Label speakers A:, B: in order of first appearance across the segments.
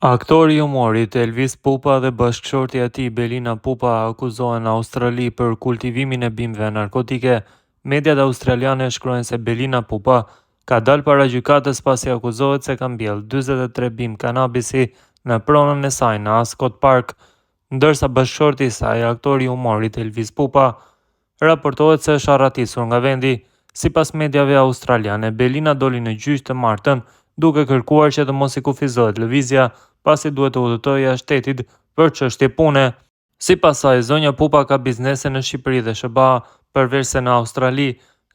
A: Aktori i humorit Elvis Pupa dhe bashkëshortja e tij Belina Pupa akuzohen në Australi për kultivimin e bimëve narkotike. Mediat australiane shkruajnë se Belina Pupa ka dalë para gjykatës pasi akuzohet se ka mbjellë 43 bimë kanabisi në pronën e saj në Ascot Park, ndërsa bashkëshorti i saj, aktori i humorit Elvis Pupa, raportohet se është arratisur nga vendi. Sipas mediave australiane, Belina doli në gjyq të martën duke kërkuar që të mos i kufizohet lëvizja, pasi duhet të udhëtojë jashtë shtetit për çështje pune. Sipas saj, zonja Pupa ka biznese në Shqipëri dhe SBA, përveç se në Australi.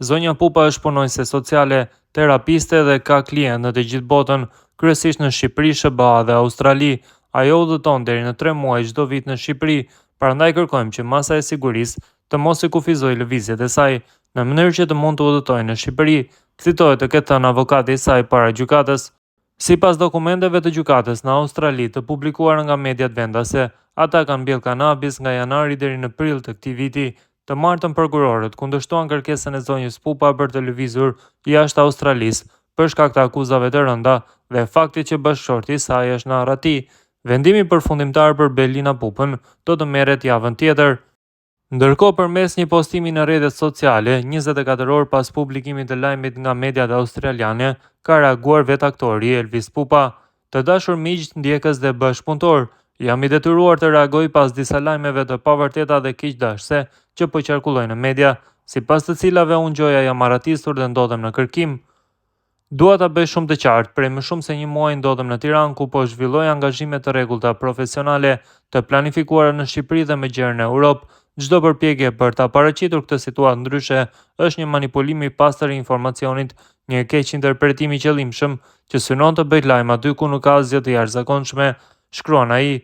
A: Zonja Pupa është punonjëse sociale, terapiste dhe ka klientë në të gjithë botën, kryesisht në Shqipëri, SBA dhe Australi. Ajo udhëton deri në 3 muaj çdo vit në Shqipëri, prandaj kërkojmë që masa e sigurisë të mos i kufizojë lëvizjet e saj, në mënyrë që të mund të udhëtojë në Shqipëri, citohet të ketë thënë avokati i saj para gjykatës. Sipas dokumenteve të gjykatës në Australi të publikuara nga mediat vendase, ata kanë mbjellë kanabis nga janari deri në prill të këtij viti. Të martën prokurorët kundërshtuan kërkesën e zonjës Pupa për të lëvizur jashtë Australisë për shkak të akuzave të rënda dhe faktit që bashkëshorti i saj është në arrati. Vendimi përfundimtar për Belina Pupën do të merret javën tjetër. Ndërkohë, përmes një postimi në rrjetet sociale, 24 orë pas publikimit të lajmit nga mediat australiane, ka reaguar vetë aktori Elvis Pupa. Të dashur miq, ndjekës dhe bashkëpunëtor, jam i detyruar të reagoj pas disa lajmeve të pavërteta dhe keqdashëse që po qarkullojnë në media, sipas të cilave unë gjoja jam arratisur dhe ndodhem në kërkim. Dua ta bëj shumë të qartë, prej më shumë se një muaji ndodhem në Tiranë ku po zhvilloj angazhime të rregullta profesionale, të planifikuara në Shqipëri dhe me gjerë në Europë. Çdo përpjekje për ta paraqitur këtë situatë ndryshe është një manipulim i pastër i informacionit, një keq interpretim i qëllimshëm që synon të bëjë lajm aty ku nuk ka asgjë të jashtëzakonshme, shkruan ai.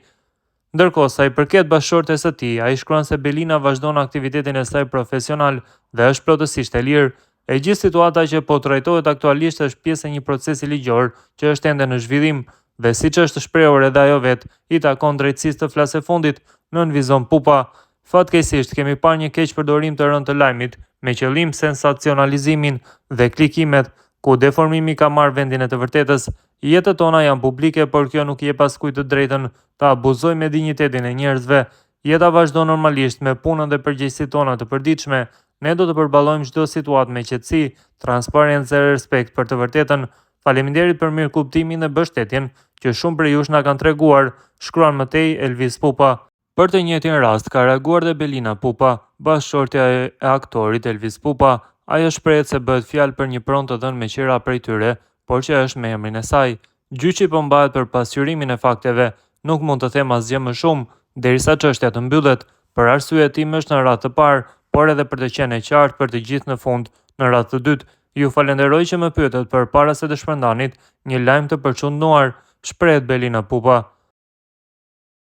A: Ndërkohë, sa i përket bashkëshortes së tij, ai shkruan se Belina vazhdon aktivitetin e saj profesional dhe është plotësisht e lirë. E gjithë situata që po trajtohet aktualisht është pjesë e një procesi ligjor që është ende në zhvillim dhe siç është shprehur edhe ajo vet, i takon drejtësisë të flasë fundit, nënvizon Pupa. Fatkeqësisht kemi parë një keq përdorim të rënd të lajmit me qëllim sensacionalizimin dhe klikimet, ku deformimi ka marrë vendin e të vërtetës. Jetët tona janë publike, por kjo nuk jep askujt të drejtën të abuzojë me dinjitetin e njerëzve. Jeta vazhdon normalisht me punën dhe përgjegjësitë tona të përditshme. Ne do të përballojmë çdo situatë me qetësi, transparencë dhe respekt për të vërtetën. Faleminderit për mirëkuptimin dhe mbështetjen që shumë prej jush na kanë treguar, shkruan më tej Elvis Pupa. Për të njëjtin rast ka reaguar dhe Belina Pupa, bashkëshortja e aktorit Elvis Pupa. Ajo shprehet se bëhet fjalë për një pronë të dhënë me qira prej tyre, por që është me emrin e saj. Gjyqi po mbahet për pasqyrimin e fakteve. Nuk mund të them asgjë më shumë derisa çështja të mbyllet. Për arsye tim është në radhë të parë, por edhe për të qenë e qartë për të gjithë në fund në radhë të dytë. Ju falenderoj që më pyetët përpara se të shpërndanit një lajm të përçundnuar, shprehet Belina Pupa.